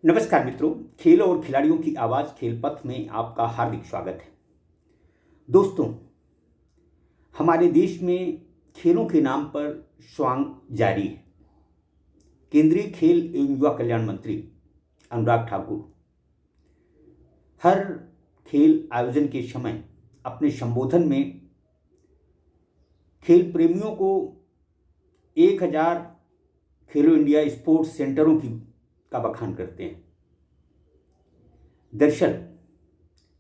नमस्कार मित्रों, खेल और खिलाड़ियों की आवाज़ खेल पथ में आपका हार्दिक स्वागत है। दोस्तों, हमारे देश में खेलों के नाम पर स्वांग जारी है। केंद्रीय खेल एवं युवा कल्याण मंत्री अनुराग ठाकुर हर खेल आयोजन के समय अपने संबोधन में खेल प्रेमियों को 1000 खेलो इंडिया स्पोर्ट्स सेंटरों का बखान करते हैं। दरअसल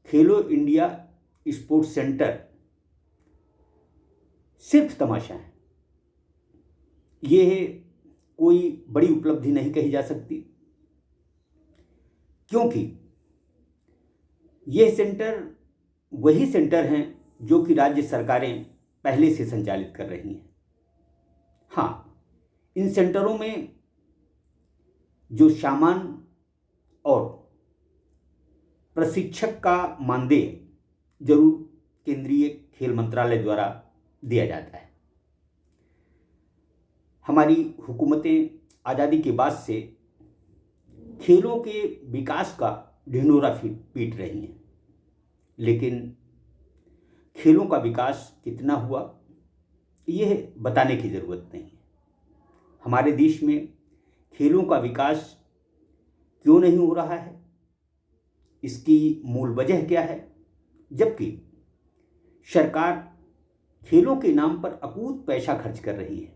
खेलो इंडिया स्पोर्ट्स सेंटर सिर्फ तमाशा है। यह कोई बड़ी उपलब्धि नहीं कही जा सकती, क्योंकि यह सेंटर वही सेंटर हैं जो कि राज्य सरकारें पहले से संचालित कर रही हैं। हाँ, इन सेंटरों में जो सामान और प्रशिक्षक का मानदेय जरूर केंद्रीय खेल मंत्रालय द्वारा दिया जाता है। हमारी हुकूमतें आज़ादी के बाद से खेलों के विकास का ढिंढोरा पीट रही हैं, लेकिन खेलों का विकास कितना हुआ यह बताने की ज़रूरत नहीं है। हमारे देश में खेलों का विकास क्यों नहीं हो रहा है, इसकी मूल वजह क्या है, जबकि सरकार खेलों के नाम पर अकूत पैसा खर्च कर रही है।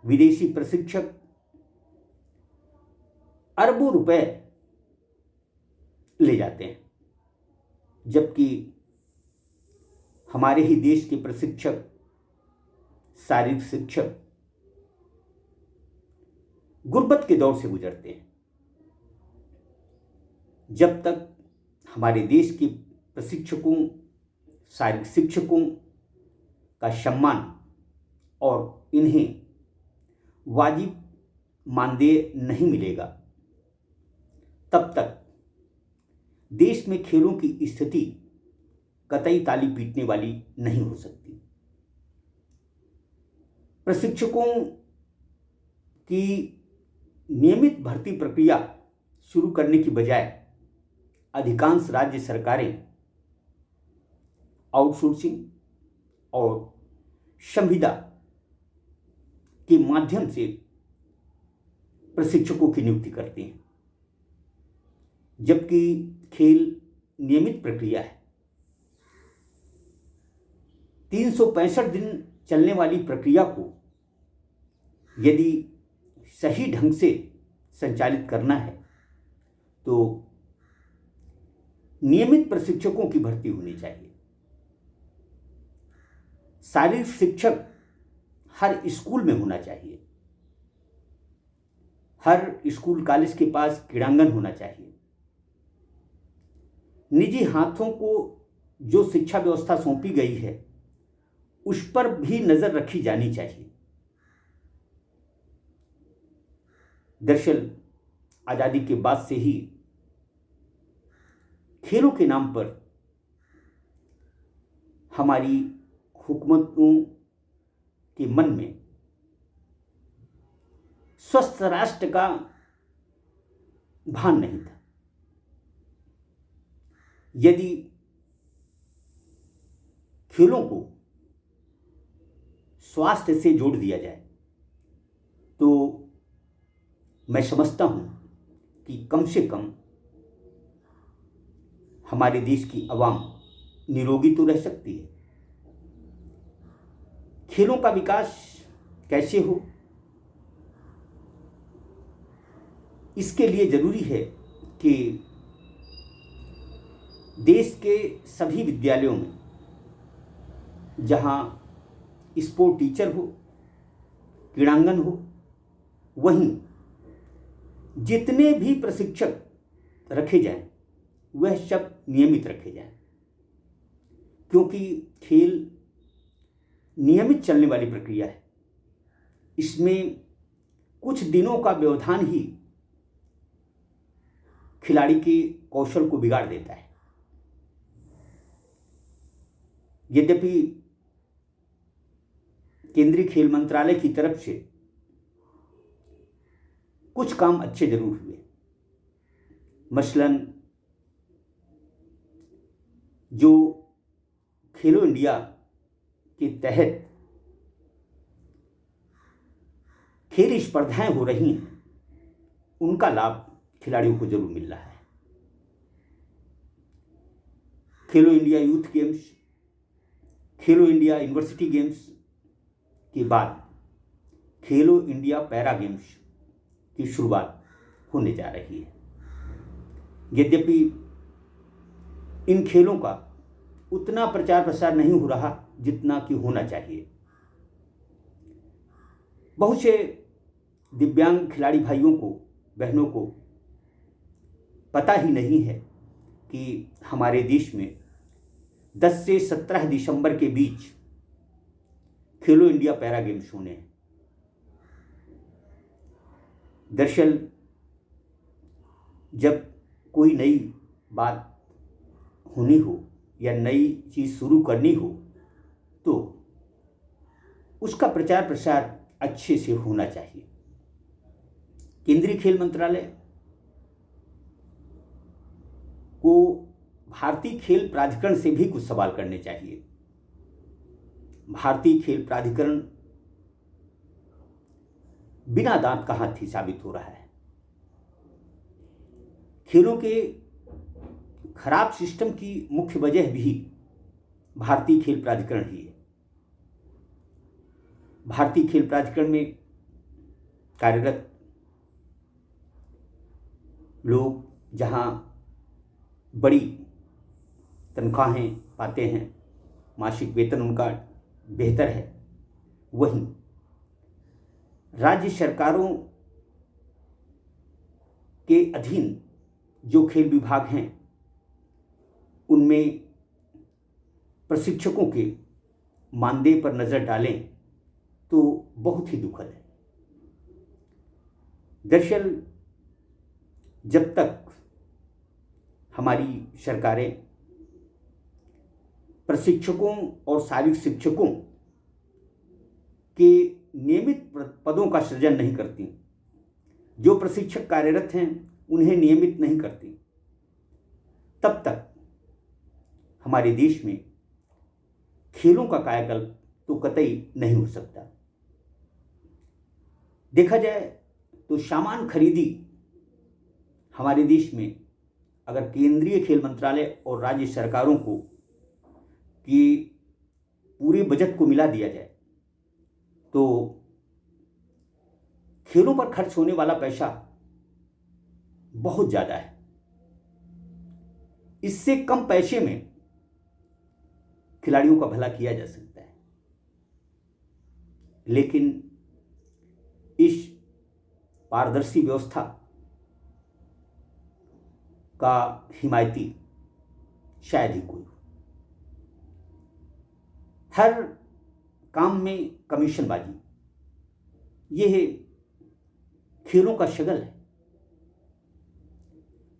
विदेशी प्रशिक्षक अरबों रुपए ले जाते हैं, जबकि हमारे ही देश के प्रशिक्षक, शारीरिक शिक्षक गुर्बत के दौर से गुजरते हैं। जब तक हमारे देश के प्रशिक्षकों, शारीरिक शिक्षकों का सम्मान और इन्हें वाजिब मानदेय नहीं मिलेगा, तब तक देश में खेलों की स्थिति कतई ताली पीटने वाली नहीं हो सकती। प्रशिक्षकों की नियमित भर्ती प्रक्रिया शुरू करने की बजाय अधिकांश राज्य सरकारें आउटसोर्सिंग और संविदा के माध्यम से प्रशिक्षकों की नियुक्ति करती हैं, जबकि खेल नियमित प्रक्रिया है। 365 दिन चलने वाली प्रक्रिया को यदि सही ढंग से संचालित करना है तो नियमित प्रशिक्षकों की भर्ती होनी चाहिए। शारीरिक शिक्षक हर स्कूल में होना चाहिए। हर स्कूल कॉलेज के पास क्रीड़ांगन होना चाहिए। निजी हाथों को जो शिक्षा व्यवस्था सौंपी गई है उस पर भी नजर रखी जानी चाहिए। दरअसल आजादी के बाद से ही खेलों के नाम पर हमारी हुकूमतों के मन में स्वस्थ राष्ट्र का भान नहीं था। यदि खेलों को स्वास्थ्य से जोड़ दिया जाए तो मैं समझता हूं कि कम से कम हमारे देश की आवाम निरोगी तो रह सकती है। खेलों का विकास कैसे हो, इसके लिए जरूरी है कि देश के सभी विद्यालयों में जहां स्पोर्ट टीचर हो, क्रीड़ांगन हो, वहीं जितने भी प्रशिक्षक रखे जाएं वह सब नियमित रखे जाएं, क्योंकि खेल नियमित चलने वाली प्रक्रिया है। इसमें कुछ दिनों का व्यवधान ही खिलाड़ी के कौशल को बिगाड़ देता है। यद्यपि केंद्रीय खेल मंत्रालय की तरफ से कुछ काम अच्छे जरूर हुए, मसलन जो खेलो इंडिया के तहत खेल स्पर्धाएं हो रही हैं, उनका लाभ खिलाड़ियों को जरूर मिल रहा है। खेलो इंडिया यूथ गेम्स, खेलो इंडिया यूनिवर्सिटी गेम्स के बाद खेलो इंडिया पैरा गेम्स की शुरुआत होने जा रही है। यद्यपि इन खेलों का उतना प्रचार प्रसार नहीं हो रहा जितना कि होना चाहिए। बहुत से दिव्यांग खिलाड़ी भाइयों को, बहनों को पता ही नहीं है कि हमारे देश में 10 से 17 दिसंबर के बीच खेलो इंडिया पैरा गेम्स होने हैं। दरअसल जब कोई नई बात होनी हो या नई चीज़ शुरू करनी हो तो उसका प्रचार प्रसार अच्छे से होना चाहिए। केंद्रीय खेल मंत्रालय को भारतीय खेल प्राधिकरण से भी कुछ सवाल करने चाहिए। भारतीय खेल प्राधिकरण बिना दांत का हाथी साबित हो रहा है। खेलों के खराब सिस्टम की मुख्य वजह भी भारतीय खेल प्राधिकरण ही है। भारतीय खेल प्राधिकरण में कार्यरत लोग जहां बड़ी तनख्वाहें पाते हैं, मासिक वेतन उनका बेहतर है, वहीं राज्य सरकारों के अधीन जो खेल विभाग हैं उनमें प्रशिक्षकों के मानदेय पर नज़र डालें तो बहुत ही दुखद है। दरअसल जब तक हमारी सरकारें प्रशिक्षकों और शारीरिक शिक्षकों के नियमित पदों का सृजन नहीं करती, जो प्रशिक्षक कार्यरत हैं उन्हें नियमित नहीं करती, तब तक हमारे देश में खेलों का कायाकल्प तो कतई नहीं हो सकता। देखा जाए तो सामान खरीदी हमारे देश में अगर केंद्रीय खेल मंत्रालय और राज्य सरकारों को कि पूरे बजट को मिला दिया जाए तो खेलों पर खर्च होने वाला पैसा बहुत ज़्यादा है। इससे कम पैसे में खिलाड़ियों का भला किया जा सकता है, लेकिन इस पारदर्शी व्यवस्था का हिमायती शायद ही कोई हो। हर काम में कमीशनबाजी, यह खेलों का शगल है।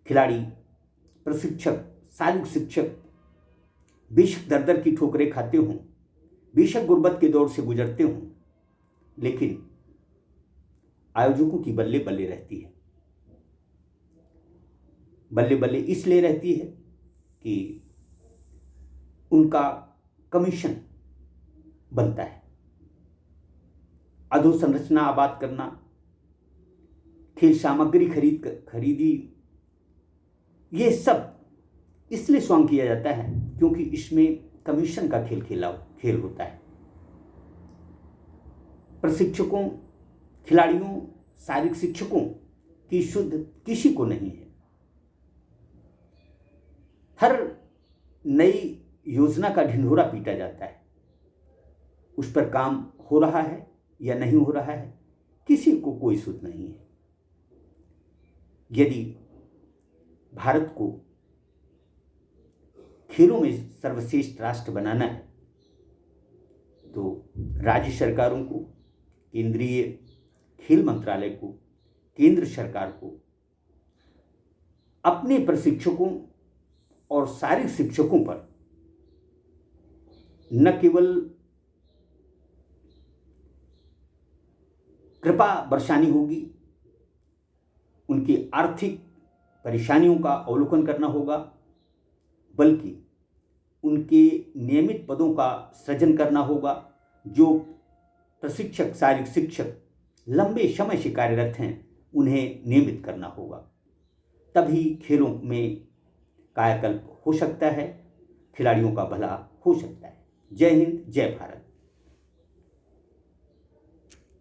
खिलाड़ी, प्रशिक्षक, शारीरिक शिक्षक बेशक दर दर की ठोकरें खाते हों, बेशक गुर्बत के दौर से गुजरते हों, लेकिन आयोजकों की बल्ले बल्ले रहती है। बल्ले बल्ले इसलिए रहती है कि उनका कमीशन बनता है। अधोसंरचना आबाद करना, खेल सामग्री खरीदी, ये सब इसलिए स्वांग किया जाता है क्योंकि इसमें कमीशन का खेल होता है। प्रशिक्षकों, खिलाड़ियों, शारीरिक शिक्षकों की शुद्ध किसी को नहीं है। हर नई योजना का ढिंढोरा पीटा जाता है, उस पर काम हो रहा है या नहीं हो रहा है, किसी को कोई सुध नहीं है। यदि भारत को खेलों में सर्वश्रेष्ठ राष्ट्र बनाना है तो राज्य सरकारों को, केंद्रीय खेल मंत्रालय को, केंद्र सरकार को अपने प्रशिक्षकों और शारीरिक शिक्षकों पर न केवल कृपा बरसानी होगी, उनकी आर्थिक परेशानियों का अवलोकन करना होगा, बल्कि उनके नियमित पदों का सृजन करना होगा। जो प्रशिक्षक, शारीरिक शिक्षक लंबे समय से कार्यरत हैं, उन्हें नियमित करना होगा। तभी खेलों में कायाकल्प हो सकता है, खिलाड़ियों का भला हो सकता है। जय हिंद, जय भारत।